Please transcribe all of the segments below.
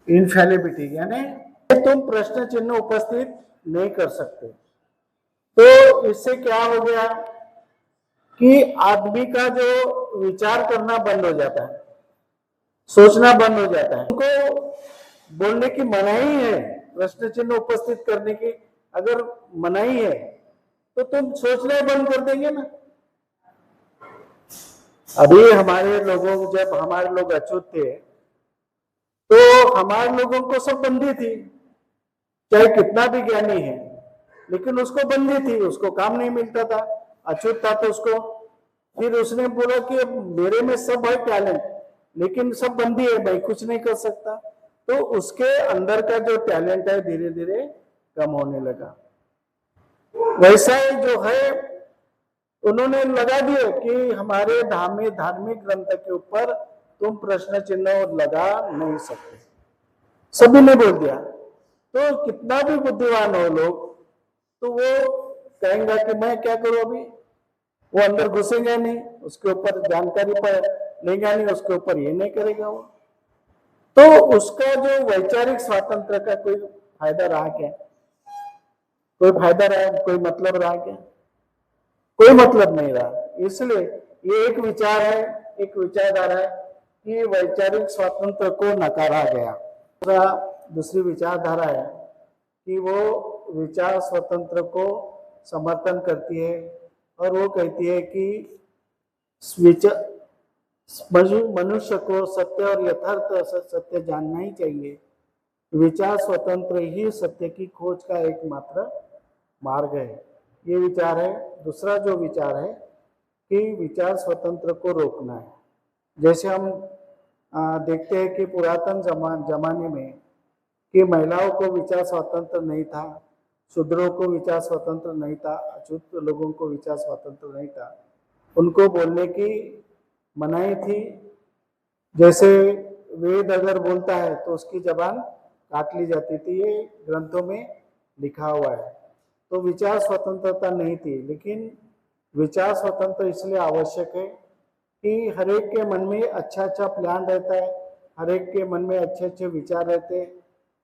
इनफैलिबिलिटी यानी तुम प्रश्न चिन्ह उपस्थित नहीं कर सकते। तो इससे क्या हो गया कि आदमी का जो विचार करना बंद हो जाता है, सोचना बंद हो जाता है। उनको बोलने की मनाही है, प्रश्न चिन्ह उपस्थित करने की अगर मनाही है तो तुम सोचना बंद कर देंगे ना। अभी हमारे लोगों, जब हमारे लोग अछूत थे तो हमारे लोगों को सब बंदी थी, चाहे कितना भी ज्ञानी है, लेकिन उसको बंदी थी, उसको काम नहीं मिलता था, अछूत था तो उसको। फिर उसने बोला कि मेरे में सब है टैलेंट, लेकिन सब बंदी है, मैं कुछ नहीं कर सकता। तो उसके अंदर का जो टैलेंट है धीरे धीरे कम होने लगा। वैसा ही जो है उन्होंने लगा दिया कि हमारे धार्मिक ग्रंथ के ऊपर तुम प्रश्न चिन्ह लगा नहीं सकते, सभी ने बोल दिया। तो कितना भी बुद्धिमान हो लोग, तो वो कहेंगे कि मैं क्या करूं, अभी वो अंदर घुसेंगे नहीं, उसके ऊपर जानकारी पर लेगा नहीं, उसके ऊपर ये नहीं करेगा वो। तो उसका जो वैचारिक स्वातंत्र का कोई फायदा रहा क्या? कोई फायदा रहा, कोई मतलब रहा क्या? कोई मतलब नहीं रहा। इसलिए ये एक विचार है, एक विचारधारा है कि वैचारिक स्वातंत्र को नकारा गया। दूसरी विचारधारा है कि वो विचार स्वतंत्र को समर्थन करती है और वो कहती है कि मनुष्य को सत्य और यथार्थ सत्य जानना ही चाहिए। विचार स्वतंत्र ही सत्य की खोज का एकमात्र मार्ग है, ये विचार है। दूसरा जो विचार है कि विचार स्वतंत्र को रोकना है। जैसे हम देखते हैं कि पुरातन जमाने में कि महिलाओं को विचार स्वतंत्र नहीं था, शूद्रों को विचार स्वतंत्र नहीं था, अछूत लोगों को विचार स्वतंत्र नहीं था, उनको बोलने की मनाही थी। जैसे वेद अगर बोलता है तो उसकी जबान काट ली जाती थी, ये ग्रंथों में लिखा हुआ है। तो विचार स्वतंत्रता नहीं थी, लेकिन विचार स्वतंत्र इसलिए आवश्यक है कि हर एक के मन में अच्छा अच्छा प्लान रहता है, हर एक के मन में अच्छे अच्छे विचार रहते हैं।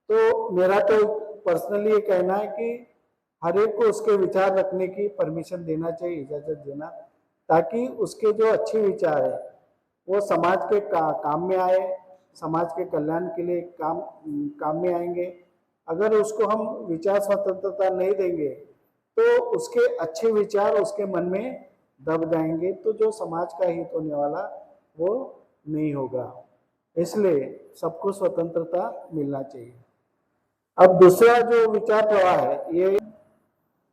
तो मेरा तो पर्सनली ये कहना है कि हर एक को उसके विचार रखने की परमिशन देना चाहिए, इजाजत देना, ताकि उसके जो अच्छे विचार है वो समाज के काम में आए, समाज के कल्याण के लिए काम में आएंगे। अगर उसको हम विचार स्वतंत्रता नहीं देंगे तो उसके अच्छे विचार उसके मन में दब जाएंगे, तो जो समाज का हित होने वाला वो नहीं होगा। इसलिए सबको स्वतंत्रता मिलना चाहिए। अब दूसरा जो विचार प्रवाह है, ये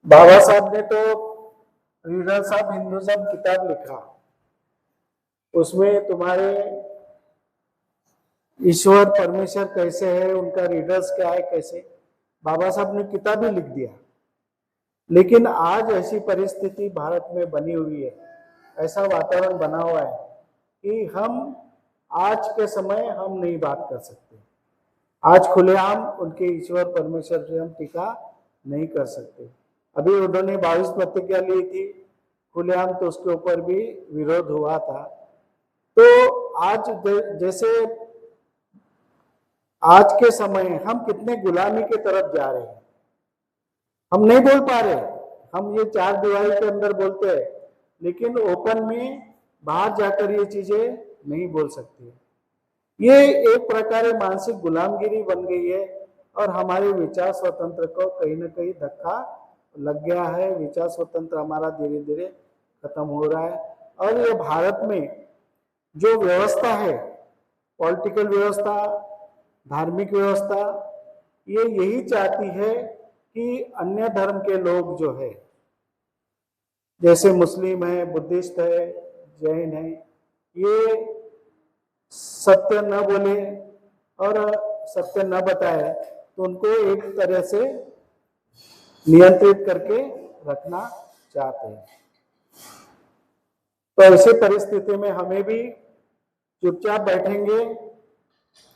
बाबा साहब ने तो रीडर्स ऑफ हिंदुइज्म किताब लिखा, उसमें तुम्हारे ईश्वर परमेश्वर कैसे है, उनका रीडर्स क्या है, कैसे बाबा साहब ने किताब ही लिख दिया। लेकिन आज ऐसी परिस्थिति भारत में बनी हुई है, ऐसा वातावरण बना हुआ है कि हम आज के समय हम नहीं बात कर सकते। आज खुलेआम उनके ईश्वर परमेश्वर से हम टीका नहीं कर सकते। अभी उन्होंने 22 प्रतिज्ञा ली थी खुलेआम, तो उसके ऊपर भी विरोध हुआ था। तो आज जैसे आज के समय हम कितने गुलामी के तरफ जा रहे हैं, हम नहीं बोल पा रहे। हम ये चार दीवारी के अंदर बोलते हैं, लेकिन ओपन में बाहर जाकर ये चीजें नहीं बोल सकते। ये एक प्रकार मानसिक गुलामगिरी बन गई है और हमारे विचार स्वतंत्र को कहीं ना कहीं धक्का लग गया है। विचार स्वतंत्र हमारा धीरे धीरे खत्म हो रहा है। और ये भारत में जो व्यवस्था है, पॉलिटिकल व्यवस्था, धार्मिक व्यवस्था, ये यही चाहती है कि अन्य धर्म के लोग जो है, जैसे मुस्लिम है, बुद्धिस्ट है, जैन है, ये सत्य न बोले और सत्य न बताए, तो उनको एक तरह से नियंत्रित करके रखना चाहते हैं। तो ऐसी परिस्थिति में हमें भी चुपचाप बैठेंगे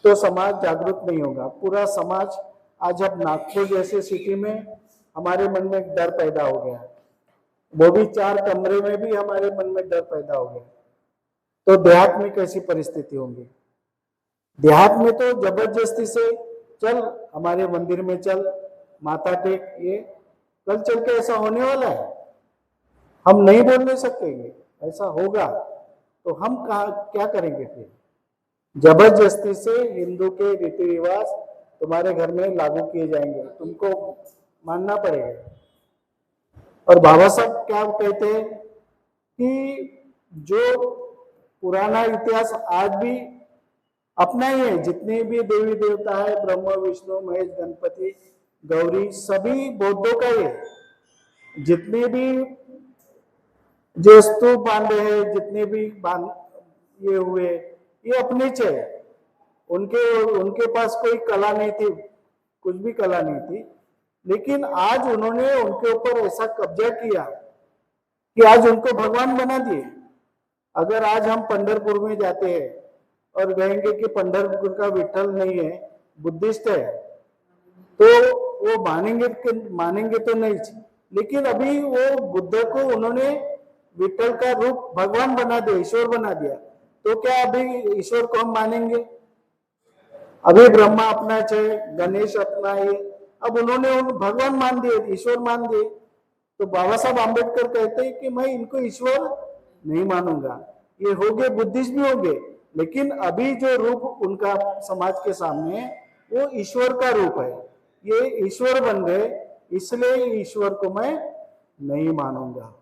तो समाज जागरूक नहीं होगा। पूरा समाज, आज अब नागपुर जैसे सिटी में हमारे मन में डर पैदा हो गया, वो भी 4 कमरे में भी हमारे मन में डर पैदा हो गया। तो देहात में कैसी परिस्थिति होंगी? देहात में तो जबरदस्ती से चल हमारे मंदिर में चल, माथा टेक, ये कल चल के ऐसा होने वाला है? हम नहीं बोल नहीं सकेंगे, ऐसा होगा तो हम कहा क्या करेंगे फिर? जबरदस्ती से हिंदू के रीति रिवाज तुम्हारे घर में लागू किए जाएंगे, तुमको मानना पड़ेगा। और बाबा साहब क्या कहते हैं कि जो पुराना इतिहास आज भी अपना ही है, जितने भी देवी देवता है, ब्रह्मा विष्णु महेश गणपति गौरी, सभी बौद्धों का ही है। जितने भी जो स्तूप बांधे हैं, जितने भी ये हुए, ये अपने च है। उनके पास कोई कला नहीं थी, कुछ भी कला नहीं थी, लेकिन आज उन्होंने उनके ऊपर ऐसा कब्जा किया कि आज उनको भगवान बना दिए। अगर आज हम पंढरपुर में जाते हैं और कहेंगे कि पंढरपुर का विठल नहीं है, बुद्धिस्ट है, तो वो मानेंगे तो नहीं। लेकिन अभी वो बुद्ध को उन्होंने विठल का रूप भगवान बना दिया, ईश्वर बना दिया, तो क्या अभी ईश्वर को हम मानेंगे? अभी ब्रह्मा अपना है, गणेश अपना है, अब उन्होंने भगवान मान दिए, ईश्वर मान दिए। तो बाबा साहब आम्बेडकर कहते हैं कि मैं इनको ईश्वर नहीं मानूंगा। ये हो गए, बुद्धिस्ट भी हो गए, लेकिन अभी जो रूप उनका समाज के सामने है वो ईश्वर का रूप है। ये ईश्वर बन गए, इसलिए ईश्वर को मैं नहीं मानूंगा।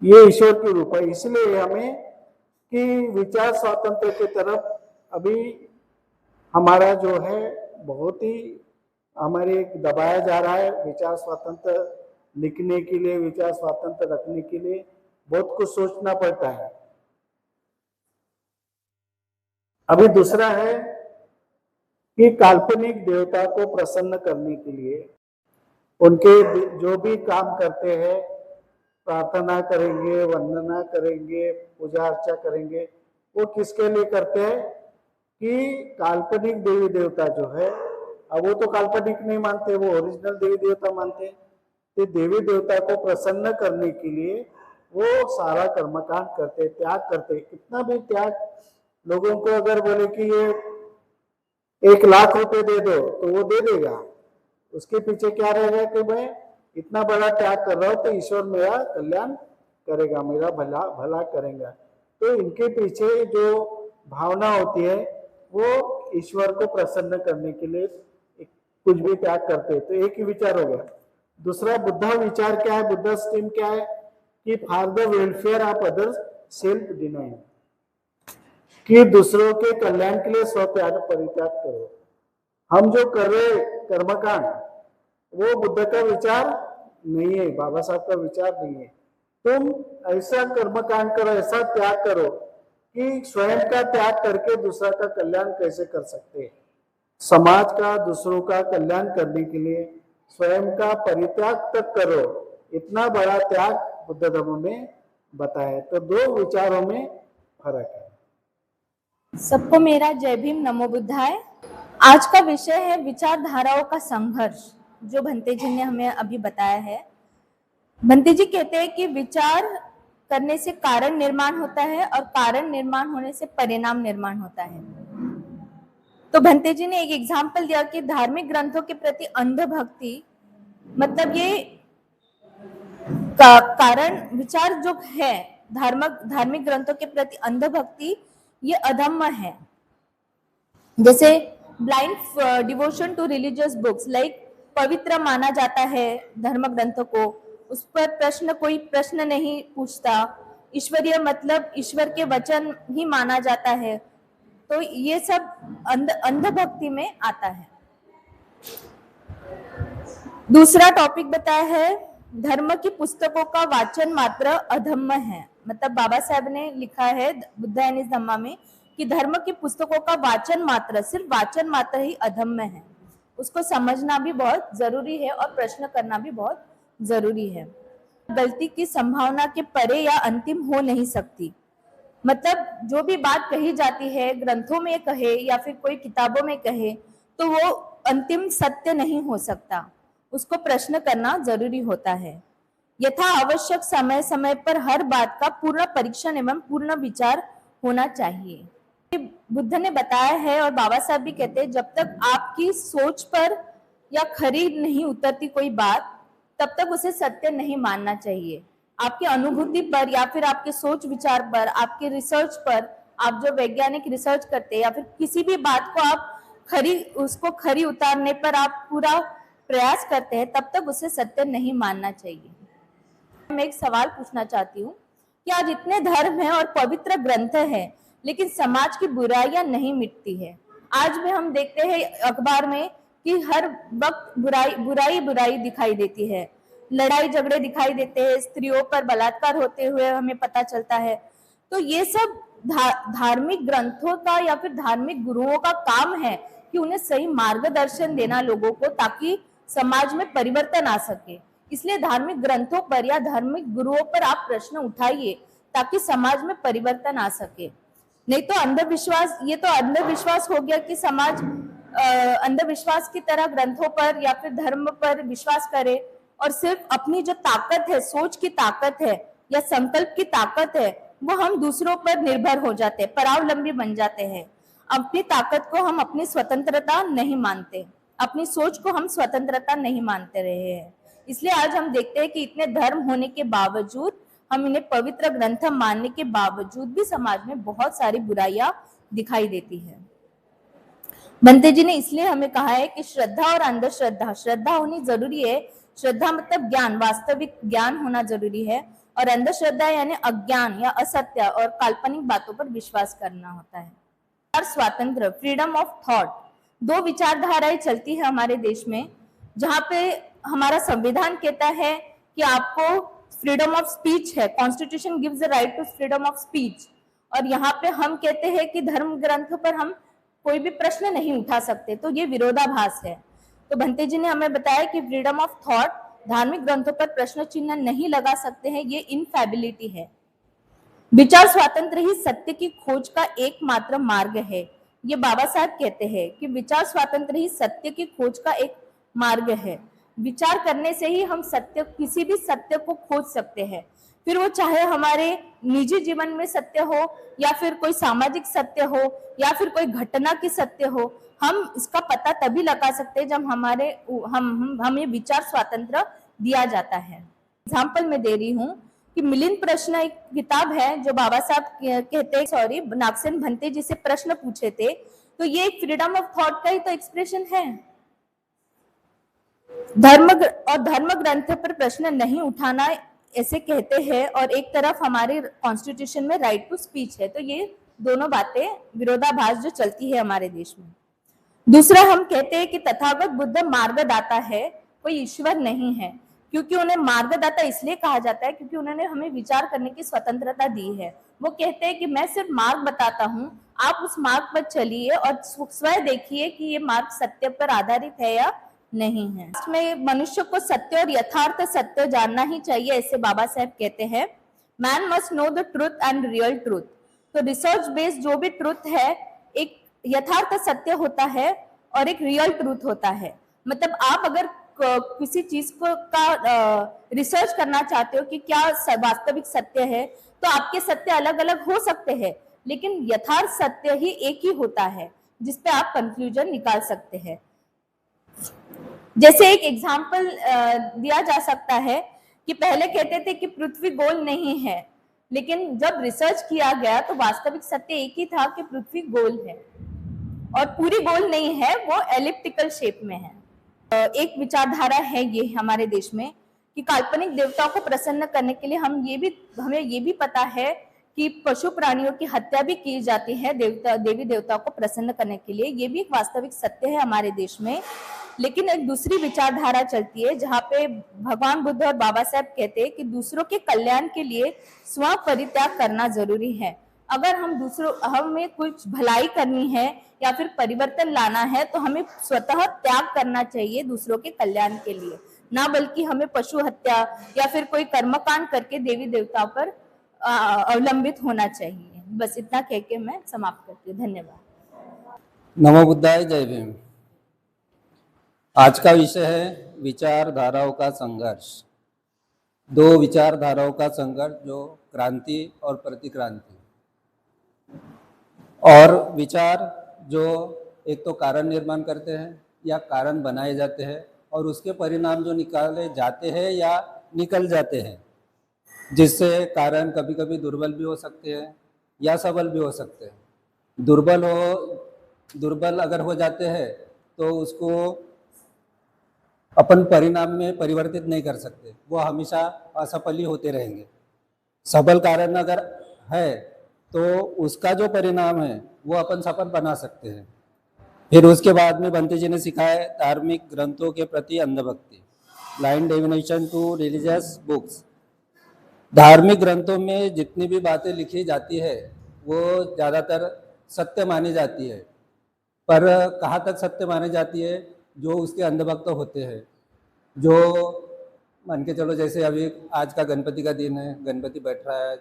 ये ईश्वर की रूप है, इसलिए हमें कि विचार स्वातंत्र की तरफ अभी हमारा जो है बहुत ही हमारे दबाया जा रहा है। विचार स्वतंत्र लिखने के लिए, विचार स्वतंत्र रखने के लिए बहुत कुछ सोचना पड़ता है। अभी दूसरा है कि काल्पनिक देवता को प्रसन्न करने के लिए उनके जो भी काम करते हैं, प्रार्थना करेंगे, वंदना करेंगे, पूजा अर्चा करेंगे, वो किसके लिए करते हैं? कि काल्पनिक देवी देवता जो है, अब वो तो काल्पनिक नहीं मानते, वो ओरिजिनल देवी देवता मानते हैं। तो देवी देवता को प्रसन्न करने के लिए वो सारा कर्मकांड करते, त्याग करते। कितना भी त्याग, लोगों को अगर बोले कि ये 1 लाख रुपए दे दो तो वो दे देगा, उसके पीछे क्या रहेगा कि मैं इतना बड़ा त्याग कर रहा हूं तो ईश्वर मेरा कल्याण करेगा, मेरा भला करेगा। तो इनके पीछे जो भावना होती है वो ईश्वर को प्रसन्न करने के लिए कुछ भी त्याग करते हैं। तो एक ही विचार हो गया। दूसरा बुद्धा विचार क्या है, बुद्धा स्ट्रीम क्या है कि for the welfare of others self denying, कि दूसरों के कल्याण के लिए स्व त्याग परित्याग करो। हम जो कर रहे कर्मकांड वो बुद्ध का विचार नहीं है, बाबा साहब का विचार नहीं है। तुम ऐसा कर्मकांड करो, ऐसा त्याग करो कि स्वयं का त्याग करके दूसरा का कल्याण कैसे कर सकते हैं। समाज का, दूसरों का कल्याण करने के लिए स्वयं का परित्याग तक करो, इतना बड़ा त्याग बुद्ध धर्म में बताया। तो 2 विचारों में फर्क है। सबको मेरा जय भीम, नमो बुद्धाय। आज का विषय है विचारधाराओं का संघर्ष, जो भंते जी ने हमें अभी बताया है। भंते जी कहते हैं कि विचार करने से कारण निर्माण होता है और कारण निर्माण होने से परिणाम निर्माण होता है। तो भंते जी ने एक एग्जाम्पल दिया कि धार्मिक ग्रंथों के प्रति अंधभक्ति, मतलब ये कारण विचार जो है, धार्मिक ग्रंथों के प्रति अंधभक्ति, ये अधम्म है। जैसे blind devotion to religious books, like पवित्र माना जाता है धर्म ग्रंथों को, उस पर कोई प्रश्न नहीं पूछता, ईश्वरीय मतलब ईश्वर के वचन ही माना जाता है। तो ये सब अंधभक्ति में आता है। दूसरा टॉपिक बताया है धर्म की पुस्तकों का वाचन मात्र अधम्म है। मतलब बाबा साहब ने लिखा है बुद्ध एंड हिज धम्मा में कि धर्म की पुस्तकों का वाचन मात्र, सिर्फ वाचन मात्र ही अधम्म है। उसको समझना भी बहुत जरूरी है और प्रश्न करना भी बहुत जरूरी है। गलती की संभावना के परे या अंतिम हो नहीं सकती। मतलब जो भी बात कही जाती है, ग्रंथों में कहे या फिर कोई किताबों में कहे, तो वो अंतिम सत्य नहीं हो सकता, उसको प्रश्न करना जरूरी होता है। यथा आवश्यक समय समय पर हर बात का पूर्ण परीक्षण एवं पूर्ण विचार होना चाहिए। बुद्ध ने बताया है और बाबा साहब भी कहते हैं, जब तक आपकी सोच पर या खरी नहीं उतरती कोई बात, तब तक उसे सत्य नहीं मानना चाहिए। आपकी अनुभूति पर या फिर आपके सोच विचार पर, आपके रिसर्च पर, आप जो वैज्ञानिक रिसर्च करते हैं या फिर किसी भी बात को आप उसको खरी उतारने पर आप पूरा प्रयास करते हैं, तब तक उसे सत्य नहीं मानना चाहिए। मैं एक सवाल पूछना चाहती हूँ कि आज इतने धर्म हैं और पवित्र ग्रंथ हैं, लेकिन समाज की बुराइयां नहीं मिटती है। आज भी हम देखते हैं अखबार में कि हर वक्त बुराई दिखाई देती है, लड़ाई झगड़े दिखाई देते हैं, स्त्रियों पर बलात्कार होते हुए हमें पता चलता है। तो ये सब धार्मिक ग्रंथों का या फिर धार्मिक गुरुओं का काम है कि उन्हें सही मार्गदर्शन देना लोगों को, ताकि समाज में परिवर्तन आ सके। इसलिए धार्मिक ग्रंथों पर या धार्मिक गुरुओं पर आप प्रश्न उठाइए, ताकि समाज में परिवर्तन आ सके। नहीं तो अंधविश्वास, ये तो अंधविश्वास हो गया कि समाज अंधविश्वास की तरह ग्रंथों पर या फिर धर्म पर विश्वास करे और सिर्फ अपनी जो ताकत है, सोच की ताकत है या संकल्प की ताकत है, वो हम दूसरों पर निर्भर हो जाते हैं, परावलंबी बन जाते हैं। अपनी ताकत को हम अपनी स्वतंत्रता नहीं मानते, अपनी सोच को हम स्वतंत्रता नहीं मानते रहे हैं। इसलिए आज हम देखते हैं कि इतने धर्म होने के बावजूद, हम इन्हें पवित्र ग्रंथ मानने के बावजूद भी समाज में बहुत सारी बुराइयां दिखाई देती है। बंते जी ने इसलिए हमें कहा है कि श्रद्धा और अंधश्रद्धा, श्रद्धा होनी जरूरी है। श्रद्धा मतलब ज्ञान, वास्तविक ज्ञान होना जरूरी है, और अंधश्रद्धा यानी अज्ञान या असत्य और काल्पनिक बातों पर विश्वास करना होता है। और स्वातंत्र, फ्रीडम ऑफ थॉट, दो विचारधाराएं चलती है हमारे देश में, जहाँ पे हमारा संविधान कहता है कि आपको फ्रीडम ऑफ स्पीच है, constitution gives the right to freedom of speech, और यहाँ पे हम कहते हैं कि धर्म ग्रंथ पर हम कोई भी प्रश्न नहीं उठा सकते। तो ये विरोधाभास है। तो भंते जी ने हमें बताया कि फ्रीडम ऑफ थॉट, धार्मिक ग्रंथों पर प्रश्न चिन्ह नहीं लगा सकते हैं, ये इनफेबिलिटी है। विचार स्वातंत्र ही सत्य की खोज का एकमात्र मार्ग है। ये बाबा साहब कहते हैं कि विचार स्वातंत्र ही सत्य की खोज का एक मार्ग है। विचार करने से ही हम सत्य, किसी भी सत्य को खोज सकते हैं, फिर वो चाहे हमारे निजी जीवन में सत्य हो या फिर कोई सामाजिक सत्य हो या फिर कोई घटना की सत्य हो। हम इसका पता तभी लगा सकते हैं जब हमें विचार स्वातंत्र दिया जाता है। एग्जाम्पल मैं दे रही हूँ कि मिलिंद प्रश्न एक किताब है जो बाबा साहब कहते हैं, नागसेन भंते जी से प्रश्न पूछे थे, तो ये एक फ्रीडम ऑफ थॉट का ही तो एक्सप्रेशन है। धर्म ग्रंथ पर प्रश्न नहीं उठाना ऐसे कहते हैं, और एक तरफ हमारे कॉन्स्टिट्यूशन में राइट टू स्पीच है। तो ये दोनों बातें विरोधाभास जो चलती है हमारे देश में। दूसरा, हम कहते हैं कि तथागत बुद्ध मार्गदाता है, कोई ईश्वर नहीं है, क्योंकि उन्हें मार्गदाता इसलिए कहा जाता है क्योंकि उन्होंने हमें विचार करने की स्वतंत्रता दी है। वो कहते हैं कि मैं सिर्फ मार्ग बताता हूँ, आप उस मार्ग पर चलिए और स्वयं देखिए कि ये मार्ग सत्य पर आधारित है या नहीं है। इसमें मनुष्य को सत्य और यथार्थ सत्य जानना ही चाहिए, ऐसे बाबा साहब कहते हैं। Man must know the truth and real truth. तो रिसर्च बेस्ड जो भी ट्रूथ है, एक यथार्थ सत्य होता है और एक रियल ट्रूथ होता है। मतलब आप अगर किसी चीज को का रिसर्च करना चाहते हो कि क्या वास्तविक सत्य है, तो आपके सत्य अलग अलग हो सकते हैं, लेकिन यथार्थ सत्य ही एक ही होता है जिसपे आप कंक्लूजन निकाल सकते हैं। जैसे एक एग्जाम्पल दिया जा सकता है कि पहले कहते थे कि पृथ्वी गोल नहीं है, लेकिन जब रिसर्च किया गया तो वास्तविक सत्य एक ही था कि पृथ्वी गोल है, और पूरी गोल नहीं है, वो एलिप्टिकल शेप में है। एक विचारधारा है ये हमारे देश में कि काल्पनिक देवताओं को प्रसन्न करने के लिए हमें ये भी पता है कि पशु प्राणियों की हत्या भी की जाती है देवी देवताओं को प्रसन्न करने के लिए। ये भी एक वास्तविक सत्य है हमारे देश में। लेकिन एक दूसरी विचारधारा चलती है जहाँ पे भगवान बुद्ध और बाबा साहब कहते हैं कि दूसरों के कल्याण के लिए स्व परित्याग करना जरूरी है। अगर हमें कुछ भलाई करनी है या फिर परिवर्तन लाना है, तो हमें स्वतः त्याग करना चाहिए दूसरों के कल्याण के लिए, ना बल्कि हमें पशु हत्या या फिर कोई कर्मकांड करके देवी देवताओं पर अवलंबित होना चाहिए। बस इतना कह के मैं समाप्त करती हूँ। धन्यवाद। नमो बुद्धाय, जय भीम। आज का विषय है विचारधाराओं का संघर्ष। दो विचारधाराओं का संघर्ष, जो क्रांति और प्रतिक्रांति। और विचार जो एक तो कारण निर्माण करते हैं या कारण बनाए जाते हैं, और उसके परिणाम जो निकाले जाते हैं या निकल जाते हैं, जिससे कारण कभी कभी दुर्बल भी हो सकते हैं या सबल भी हो सकते हैं। दुर्बल अगर हो जाते हैं तो उसको अपन परिणाम में परिवर्तित नहीं कर सकते, वो हमेशा असफल ही होते रहेंगे। सबल कारण अगर है तो उसका जो परिणाम है वो अपन सफल बना सकते हैं। फिर उसके बाद में बंटी जी ने सिखाया धार्मिक ग्रंथों के प्रति अंधभक्ति। Blind devotion to religious books. धार्मिक ग्रंथों में जितनी भी बातें लिखी जाती है वो ज़्यादातर सत्य मानी जाती है, पर कहाँ तक सत्य मानी जाती है? जो उसके अंधभक्त होते हैं, जो मान के चलो जैसे अभी आज का गणपति का दिन है, गणपति बैठ रहा है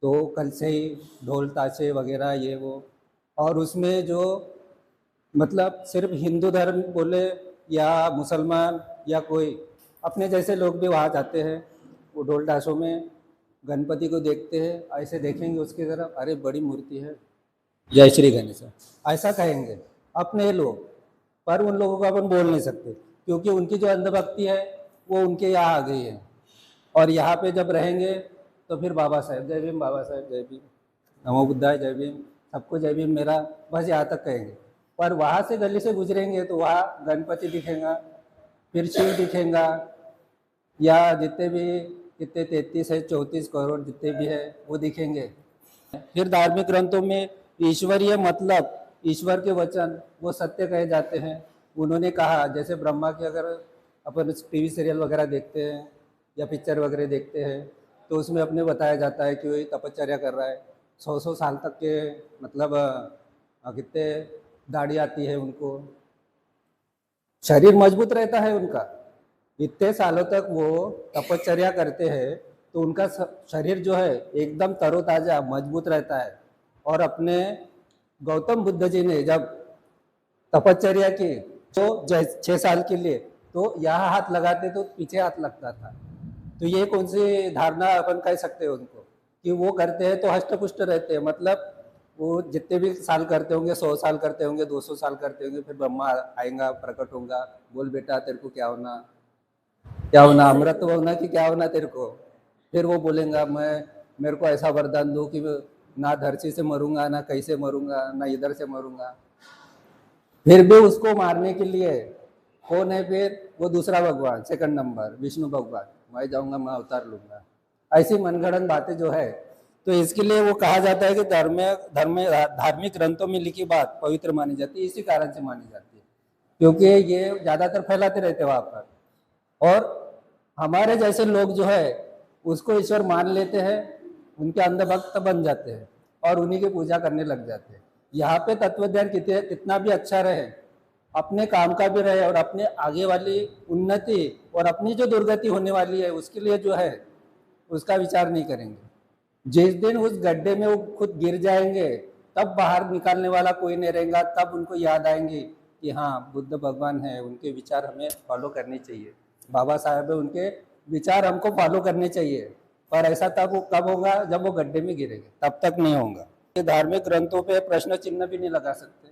तो कल से ही ढोल ताशे वगैरह ये वो, और उसमें जो मतलब सिर्फ हिंदू धर्म बोले या मुसलमान या कोई अपने जैसे लोग भी वहाँ जाते हैं, वो ढोल ताशों में गणपति को देखते हैं, ऐसे देखेंगे उसकी तरफ, अरे बड़ी मूर्ति है, जय श्री गणेश, ऐसा कहेंगे अपने लोग। पर उन लोगों को अपन बोल नहीं सकते क्योंकि उनकी जो अंधभक्ति है वो उनके यहाँ आ गई है। और यहाँ पे जब रहेंगे तो फिर बाबा साहेब जय भीम, बाबा साहेब जय भीम, नमो बुद्धाय जय भीम, सबको जय भीम मेरा, बस यहाँ तक कहेंगे। पर वहाँ से गली से गुजरेंगे तो वहाँ गणपति दिखेगा, फिर शिव दिखेगा, या जितने भी कितने 33 है 34 करोड़ जितने भी है वो दिखेंगे। फिर धार्मिक ग्रंथों में ईश्वरीय मतलब ईश्वर के वचन वो सत्य कहे जाते हैं। उन्होंने कहा जैसे ब्रह्मा के, अगर अपन टीवी सीरियल वगैरह देखते हैं या पिक्चर वगैरह देखते हैं तो उसमें अपने बताया जाता है कि वो तपश्चर्या कर रहा है 100 साल तक के, मतलब कितने दाढ़ी आती है उनको, शरीर मजबूत रहता है उनका, इतने सालों तक वो तपश्चर्या करते हैं तो उनका शरीर जो है एकदम तरोताजा मजबूत रहता है। और अपने गौतम बुद्ध जी ने जब तपश्चर्या की तो 6 साल के लिए, तो यहाँ हाथ लगाते तो पीछे हाथ लगता था। तो ये कौन सी धारणा अपन कह सकते हैं उनको कि वो करते हैं तो हष्ट पुष्ट रहते हैं, मतलब वो जितने भी साल करते होंगे, 100 साल करते होंगे, 200 साल करते होंगे, फिर ब्रह्मा आएगा, प्रकट होगा, बोल बेटा तेरे को क्या होना, क्या होना, अमृत होना कि क्या होना तेरे को। फिर वो बोलेगा मेरे को ऐसा वरदान दो कि ना धरती से मरूंगा, ना कैसे मरूंगा, ना इधर से मरूंगा। फिर भी उसको मारने के लिए कौन है? फिर वो दूसरा भगवान, सेकंड नंबर विष्णु भगवान, मैं जाऊंगा, मैं अवतार लूंगा। ऐसी मनगढ़ंत बातें जो है, तो इसके लिए वो कहा जाता है कि धार्मिक ग्रंथों में लिखी बात पवित्र मानी जाती है। इसी कारण से मानी जाती है क्योंकि ये ज्यादातर फैलाते रहते वहां पर, और हमारे जैसे लोग जो है उसको ईश्वर मान लेते हैं, उनके अंधभक्त बन जाते हैं और उन्हीं की पूजा करने लग जाते हैं। यहाँ पे तत्वज्ञान कितना भी अच्छा रहे, अपने काम का भी रहे और अपने आगे वाली उन्नति और अपनी जो दुर्गति होने वाली है उसके लिए जो है उसका विचार नहीं करेंगे। जिस दिन उस गड्ढे में वो खुद गिर जाएंगे तब बाहर निकालने वाला कोई नहीं रहेगा, तब उनको याद आएंगे कि हाँ बुद्ध भगवान है, उनके विचार हमें फॉलो करने चाहिए, बाबा साहब है, उनके विचार हमको फॉलो करने चाहिए। पर ऐसा तब कब होगा? जब वो गड्ढे में गिरेंगे, तब तक नहीं होगा। ये धार्मिक ग्रंथों पे प्रश्न चिन्ह भी नहीं लगा सकते,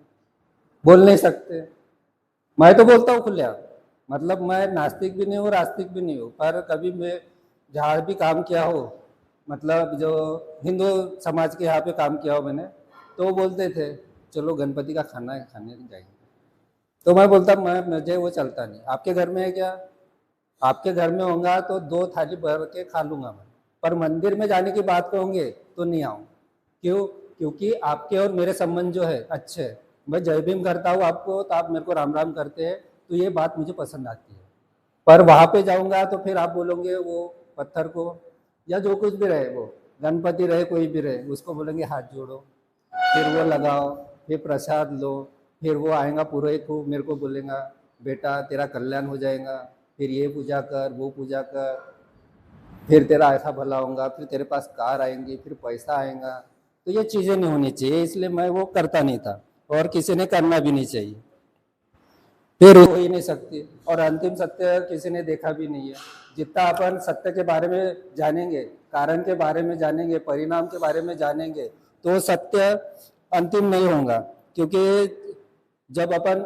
बोल नहीं सकते। मैं तो बोलता हूँ खुले, मतलब मैं नास्तिक भी नहीं हूँ, आस्तिक भी नहीं हूँ, पर कभी मैं जहाँ भी काम किया हो, मतलब जो हिंदू समाज के यहाँ पे काम किया हो मैंने, तो वो बोलते थे चलो गणपति का खाना खाने जाएंगे, तो मैं बोलता मुझे वो चलता नहीं। आपके घर में है क्या? आपके घर में होगा तो 2 थाली भर के खा लूंगा मैं, पर मंदिर में जाने की बात कहोगे तो नहीं आऊँ। क्यों? क्योंकि आपके और मेरे संबंध जो है अच्छे है। मैं जय भीम करता हूँ आपको तो आप मेरे को राम राम करते हैं, तो ये बात मुझे पसंद आती है। पर वहाँ पे जाऊँगा तो फिर आप बोलोगे वो पत्थर को या जो कुछ भी रहे, वो गणपति रहे कोई भी रहे, उसको बोलेंगे हाथ जोड़ो, फिर वो लगाओ, फिर प्रसाद लो, फिर वो आएगा पुरोहित को, मेरे को बोलेगा बेटा तेरा कल्याण हो जाएगा, फिर ये पूजा कर, वो पूजा कर, फिर तेरा ऐसा भला होगा, फिर तेरे पास कार आएंगी, फिर पैसा आएगा। तो ये चीज़ें नहीं होनी चाहिए, इसलिए मैं वो करता नहीं था और किसी ने करना भी नहीं चाहिए। फिर हो ही नहीं सकती और अंतिम सत्य किसी ने देखा भी नहीं है। जितना अपन सत्य के बारे में जानेंगे, कारण के बारे में जानेंगे, परिणाम के बारे में जानेंगे, तो सत्य अंतिम नहीं होगा, क्योंकि जब अपन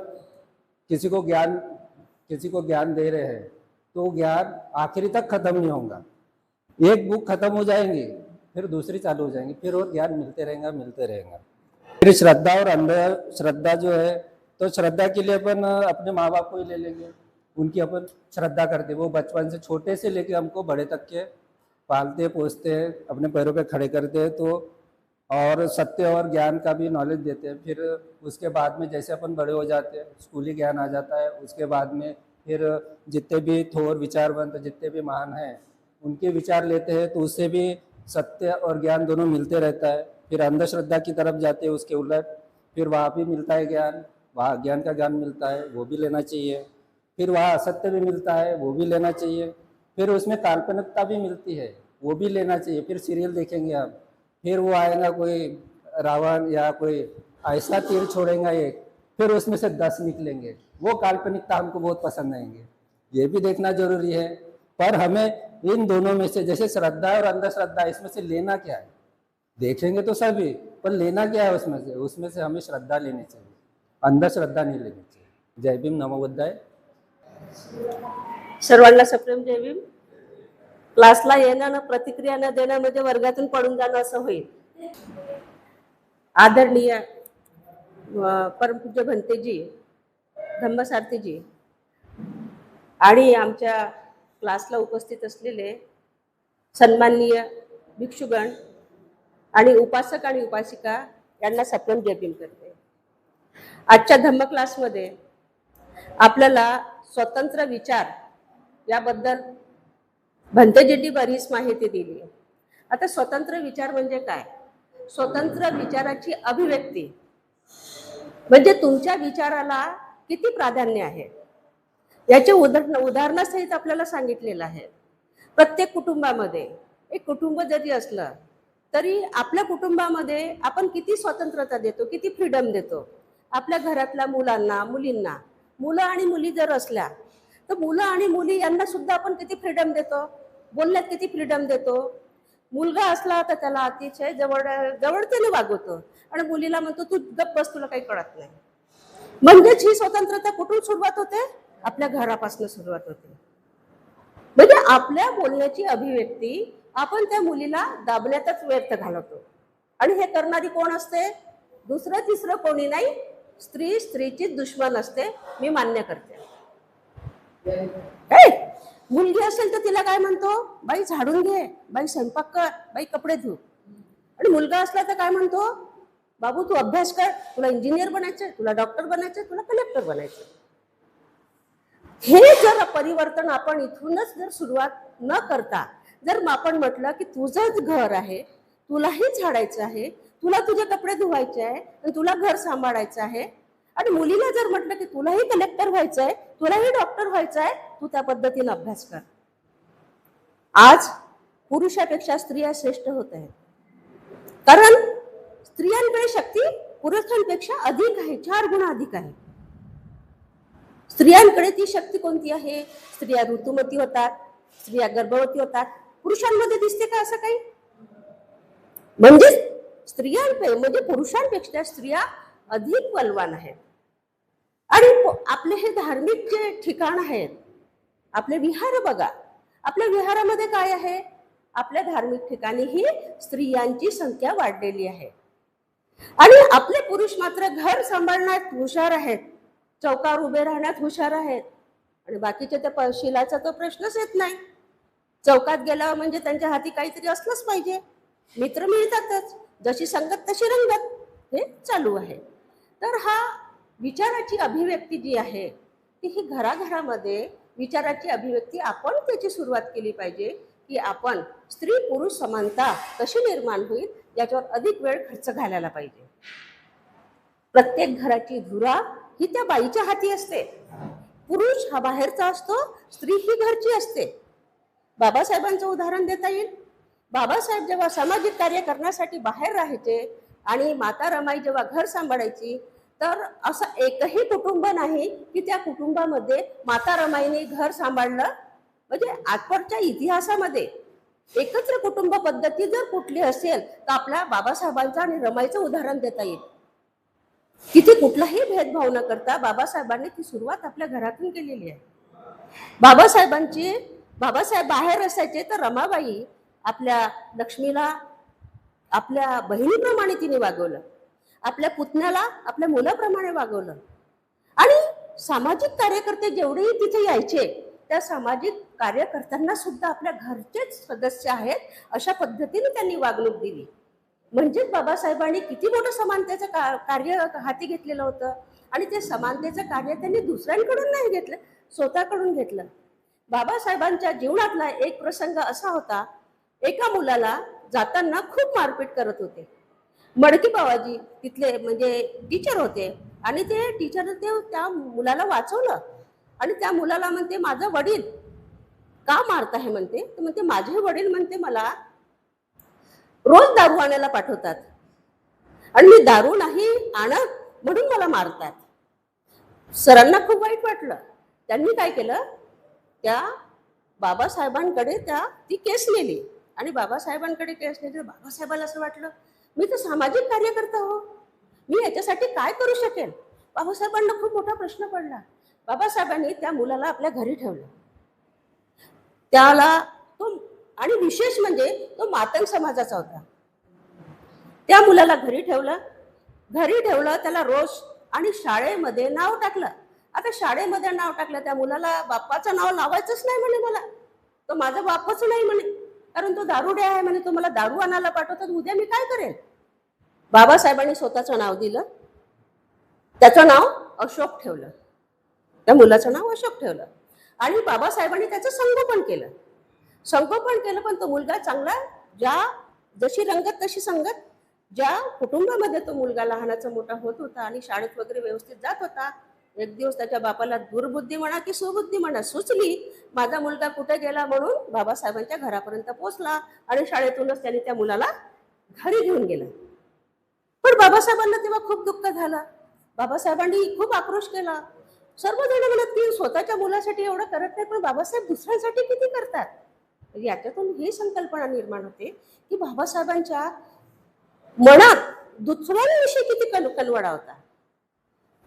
किसी को ज्ञान दे रहे हैं तो ज्ञान आखिरी तक खत्म नहीं होगा। एक बुक खत्म हो जाएंगी, फिर दूसरी चालू हो जाएंगी, फिर और ज्ञान मिलते रहेगा। फिर श्रद्धा और अंधश्रद्धा जो है, तो श्रद्धा के लिए अपन अपने माँ बाप को ही ले लेंगे, उनकी अपन श्रद्धा करते, वो बचपन से छोटे से लेके हमको बड़े तक के पालते पोसते हैं, अपने पैरों पे खड़े करते हैं, तो और सत्य और ज्ञान का भी नॉलेज देते हैं। फिर उसके बाद में जैसे अपन बड़े हो जाते हैं, स्कूली ज्ञान आ जाता है, उसके बाद में फिर जितने भी थोर विचारवंत जितने भी महान हैं उनके विचार लेते हैं, तो उससे भी सत्य और ज्ञान दोनों मिलते रहता है। फिर अंधश्रद्धा की तरफ जाते हैं, उसके उलट फिर वहाँ भी मिलता है ज्ञान, वहाँ ज्ञान का ज्ञान मिलता है, वो भी लेना चाहिए। फिर वहाँ असत्य भी मिलता है, वो भी लेना चाहिए। फिर उसमें काल्पनिकता भी मिलती है, वो भी लेना चाहिए। फिर सीरियल देखेंगे हम, फिर वो आएगा कोई रावण या कोई ऐसा तीर छोड़ेगा एक, फिर उसमें से 10 निकलेंगे, वो काल्पनिकता हमको बहुत पसंद आएंगे। ये भी देखना जरूरी है। पर हमें इन दोनों में से, जैसे श्रद्धा और अंधश्रद्धा, इसमें से लेना क्या है? देखेंगे तो सभी, पर लेना क्या है उसमें से हमें श्रद्धा लेनी चाहिए, अंधश्रद्धा नहीं लेनी चाहिए। जय भीम, नमो बुद्धाय। सर्वांना सप्रेम जय भीम। क्लासला येणं, प्रतिक्रिया न देणं म्हणजे वर्गातून पडून जाणं असं होईल। आदरणीय परमपूज्य भंतेजी, धम्मसारथीजी आणि आमच्या क्लासला उपस्थित असलेले सन्माननीय भिक्षुगण आणि उपासक आणि उपासिका यांना सप्रेम जय भीम करते। आजच्या धम्म क्लासमध्ये आपल्याला स्वतंत्र विचार याबद्दल भंतेजींनी बरीच माहिती दिली। आता स्वतंत्र विचार म्हणजे काय? स्वतंत्र विचाराची अभिव्यक्ती म्हणजे तुमच्या विचाराला किती प्राधान्य आहे याचे उदाहरणासहित आपल्याला सांगितलेलं आहे। प्रत्येक कुटुंबामध्ये एक कुटुंब जरी असलं तरी आपल्या कुटुंबामध्ये आपण किती स्वतंत्रता देतो, किती फ्रीडम देतो आपल्या घरातल्या मुलांना, मुलींना। मुलं आणि मुली जर असल्या तर मुलं आणि मुली यांना सुद्धा आपण किती फ्रीडम देतो, बोलण्यात किती फ्रीडम देतो। मुलगा असला तर त्याला अतिशय जवळतेने वागवतो आणि मुलीला म्हणतो तू गप्प बस, तुला काही कळत नाही। म्हणजेच ही स्वतंत्रता कुठून सुरुवात होते? आपल्या घरापासून सुरुवात होते। म्हणजे आपल्या बोलण्याची अभिव्यक्ती आपण त्या मुलीला दाबण्यातच व्यर्थ घालवतो। आणि हे करणारी कोण असते? दुसरं तिसरं कोणी नाही, स्त्री स्त्रीची दुश्मन असते, मी मान्य करते। मुलगी असेल तर तिला काय म्हणतो? बाई झाडून घे, बाई स्वयंपाक कर, बाई कपडे धु। आणि मुलगा असला तर काय म्हणतो? बाबू तू अभ्यास कर, तुला इंजिनियर बनायचंय, तुला डॉक्टर बनायचंय, तुला कलेक्टर बनायचंय। हे जर परिवर्तन आपण इथूनच जर सुरुवात न करता जर आपण म्हटलं की तुझंच घर आहे, तुलाही झाडायचं आहे, तुला तुझे कपडे धुवायचे आहे आणि तुला घर सांभाळायचं आहे, आणि मुलीला जर म्हटलं की तुलाही कलेक्टर व्हायचंय, तुलाही डॉक्टर व्हायचंय, तू त्या पद्धतीने अभ्यास कर। आज पुरुषापेक्षा स्त्रिया श्रेष्ठ होत आहेत, कारण स्त्रियांकडे शक्ती पुरुषांपेक्षा अधिक आहे, 4 गुण अधिक आहे। स्त्रियांकडे ती शक्ती कोणती आहे? स्त्रिया ऋतुमती होतात, स्त्रिया गर्भवती होतात। पुरुषांमध्ये दिसते का असं काही? म्हणजे म्हणजे पुरुषांपेक्षा स्त्रिया अधिक बलवान आहेत। आणि आपले हे धार्मिक जे ठिकाण आहेत, आपले विहार बघा, आपल्या विहारामध्ये काय आहे? आपल्या धार्मिक ठिकाणी ही स्त्रियांची संख्या वाढलेली आहे। आणि आपले पुरुष मात्र घर सांभाळण्यात हुशार आहेत, चौकावर उभे राहण्यात हुशार आहेत, आणि बाकीचे त्या शिलाचा तो प्रश्नच येत नाही। चौकात गेल्यावर म्हणजे त्यांच्या हाती काहीतरी असलंच पाहिजे, मित्र मिळतातच, जशी संगत तशी रंगत, हे चालू आहे। तर हा विचाराची अभिव्यक्ती जी आहे ती ही घराघरामध्ये विचाराची अभिव्यक्ती आपण त्याची सुरुवात केली पाहिजे, की आपण स्त्री पुरुष समानता कशी निर्माण होईल याच्यावर अधिक वेळ खर्च घालायला पाहिजे। प्रत्येक घराची धुरा ही त्या बाईच्या हाती असते। पुरुष हा बाहेरचा असतो, स्त्री ही घरची असते। बाबासाहेबांचं उदाहरण देता येईल। बाबासाहेब जेव्हा सामाजिक कार्य करण्यासाठी बाहेर राहायचे आणि माता रमाई जेव्हा घर सांभाळायची, तर असं एकही कुटुंब नाही की त्या कुटुंबामध्ये माता रमाईने घर सांभाळलं। म्हणजे आजपर्यंतच्या इतिहासामध्ये एकत्र कुटुंब पद्धती जर कुठली असेल तर आपल्या बाबासाहेबांचं आणि रमाईचं उदाहरण देता येईल. तिथे कुठलाही भेदभाव न करता बाबासाहेबांनी ती सुरुवात आपल्या घरातून केलेली आहे. बाबासाहेब बाहेर असायचे तर रमाबाई आपल्या लक्ष्मीला आपल्या बहिणीप्रमाणे तिने वागवलं, आपल्या पुतण्याला आपल्या मुलाप्रमाणे वागवलं. आणि सामाजिक कार्यकर्ते जेवढेही तिथे यायचे त्या सामाजिक कार्यकर्त्यांना सुद्धा आपल्या घरचेच सदस्य आहेत अशा पद्धतीने त्यांनी वागणूक दिली. म्हणजेच बाबासाहेबांनी किती मोठं समानतेचं कार्य हाती घेतलेलं होतं. आणि ते समानतेचं कार्य त्यांनी दुसऱ्यांकडून नाही घेतलं, स्वतःकडून घेतलं. बाबासाहेबांच्या जीवनातला एक प्रसंग असा होता, एका मुलाला जाताना खूप मारपीट करत होते. मडकी बाबाजी तिथले म्हणजे टीचर होते आणि ते टीचर त्या मुलाला वाचवलं. आणि त्या मुलाला म्हणते, माझं वडील का मारत आहे म्हणते. तर म्हणते, माझे वडील म्हणते मला रोज दारू आणायला पाठवतात आणि मी दारू नाही आणत म्हणून मला मारतात. सरांना खूप वाईट वाटलं. त्यांनी काय केलं, त्या बाबासाहेबांकडे ती केस नेली आणि बाबासाहेबांकडे केस नेली. बाबासाहेबांना असं वाटलं, मी तर सामाजिक कार्यकर्ता हो, मी याच्यासाठी काय करू शकेल. बाबासाहेबांना खूप मोठा प्रश्न पडला. बाबासाहेबांनी त्या मुलाला आपल्या घरी ठेवलं. त्याला तो, आणि विशेष म्हणजे तो मातंग समाजाचा होता. त्या मुलाला घरी ठेवलं, त्याला रोज आणि शाळेमध्ये नाव टाकलं. आता शाळेमध्ये नाव टाकलं, त्या मुलाला बाप्पाचं नाव लावायचंच नाही म्हणे मला, तो माझा बापच नाही म्हणे, कारण तो दारुड्या आहे म्हणे, तो मला दारू आणायला पाठवतात, उद्या मी काय करेल. बाबासाहेबांनी स्वतःचं नाव दिलं, त्याचं नाव अशोक ठेवलं, त्या मुलाचं नाव अशोक ठेवलं. आणि बाबासाहेबांनी त्याचं संगोपन केलं. पण तो मुलगा चांगला, जशी रंगत तशी संगत, ज्या कुटुंबामध्ये तो मुलगा लहानाचा मोठा होत होता आणि शाळेत वगैरे व्यवस्थित जात होता, एक दिवस त्याच्या बापाला दुर्बुद्धी म्हणा की सुबुद्धी म्हणा सुचली, माझा मुलगा कुठे गेला म्हणून बाबासाहेबांच्या घरापर्यंत पोहोचला आणि शाळेतूनच त्याने त्या मुलाला घरी घेऊन गेला. पण बाबासाहेबांना तेव्हा खूप दुःख झालं. बाबासाहेबांनी खूप आक्रोश केला. सर्वजण म्हणत की स्वतःच्या मुलासाठी एवढं करत नाही, पण बाबासाहेब दुसऱ्यांसाठी किती करतात. याच्यातून ही संकल्पना निर्माण होते की बाबासाहेबांच्या मनात दुसऱ्यांविषयी किती कलवडा होता.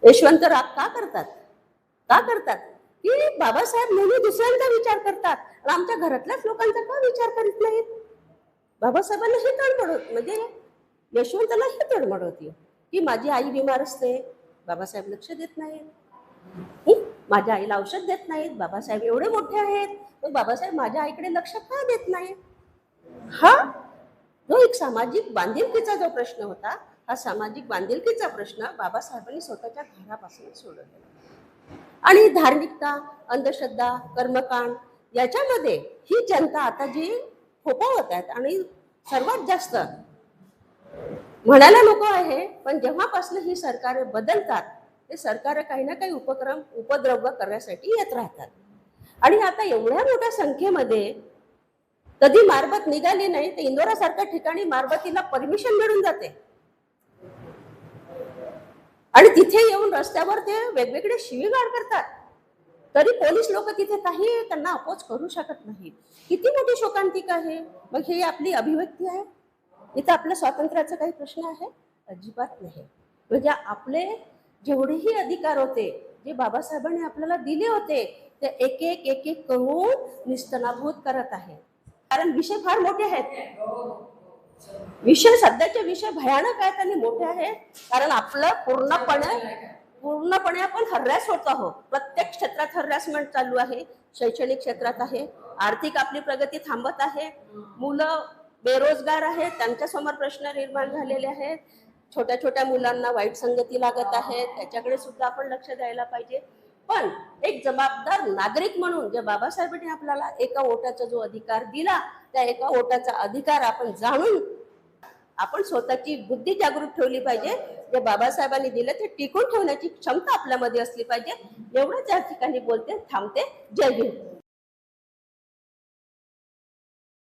यशवंतराव का करतात की बाबासाहेब नेहमी दुसऱ्यांचा विचार करतात आणि आमच्या घरातल्याच लोकांचा का विचार करीत नाहीत. बाबासाहेबांना ही तळमळ होती, म्हणजे यशवंतला ही तळमळ होती की माझी आई बिमार असते, बाबासाहेब लक्ष देत नाहीत. माझ्या आईला औषध देत नाहीत, बाबासाहेब एवढे मोठे आहेत, पण बाबासाहेब माझ्या आईकडे लक्ष का देत नाहीत. हा जो एक सामाजिक बांधिलकीचा जो प्रश्न होता, हा सामाजिक बांधिलकीचा प्रश्न बाबासाहेबांनी स्वतःच्या घरापासून सोडवला. आणि धार्मिकता, अंधश्रद्धा, कर्मकांड याच्यामध्ये ही जनता आता जी फोफावत आहेत आणि सर्वात जास्त म्हणायला नको आहे, पण जेव्हापासून ही सरकार बदलतात ते सरकार काही ना काही उपद्रव करण्यासाठी येत राहतात. आणि आता एवढ्या मोठ्या संख्येमध्ये कधी मारबत निघाली नाही तर इंदोरासारख्या ठिकाणी मारबतीला परमिशन मिळून जाते आणि तिथे येऊन रस्त्यावर ते वेगवेगळे शिवीगाळ करतात, तरी पोलीस लोक तिथे काही त्यांना अपोज करू शकत नाही. किती मोठी शोकांतिका आहे. मग ही आपली अभिव्यक्ती आहे. इथं आपल्या स्वातंत्र्याचा काही प्रश्न आहे? अजिबात नाही. म्हणजे आपले जेवढेही अधिकार होते, जे बाबासाहेबांनी आपल्याला दिले होते, ते एक एक करून निस्तनाभूत करत आहे. कारण विषय फार मोठे आहेत. सध्याचे विषय भयानक आहेत आणि मोठे आहेत. कारण आपलं पूर्णपणे आपण हर्रास होत आहोत. प्रत्येक क्षेत्रात हर्रासमेंट चालू आहे. शैक्षणिक क्षेत्रात आहे, आर्थिक आपली प्रगती थांबत आहे, मुलं बेरोजगार आहेत, त्यांच्या समोर प्रश्न निर्माण झालेले आहेत, छोट्या छोट्या मुलांना वाईट संगती लागत आहे, त्याच्याकडे सुद्धा आपण लक्ष द्यायला पाहिजे. पण एक जबाबदार नागरिक म्हणून जे बाबासाहेबांनी आपल्याला एका वोटाचा जो अधिकार दिला, त्या एका वोटाचा अधिकार आपण जाणून आपण स्वतःची बुद्धी जागृत ठेवली पाहिजे. जे बाबासाहेबांनी दिलं ते टिकून ठेवण्याची क्षमता आपल्यामध्ये असली पाहिजे. एवढंच या ठिकाणी बोलते, थांबते. जय हिंद.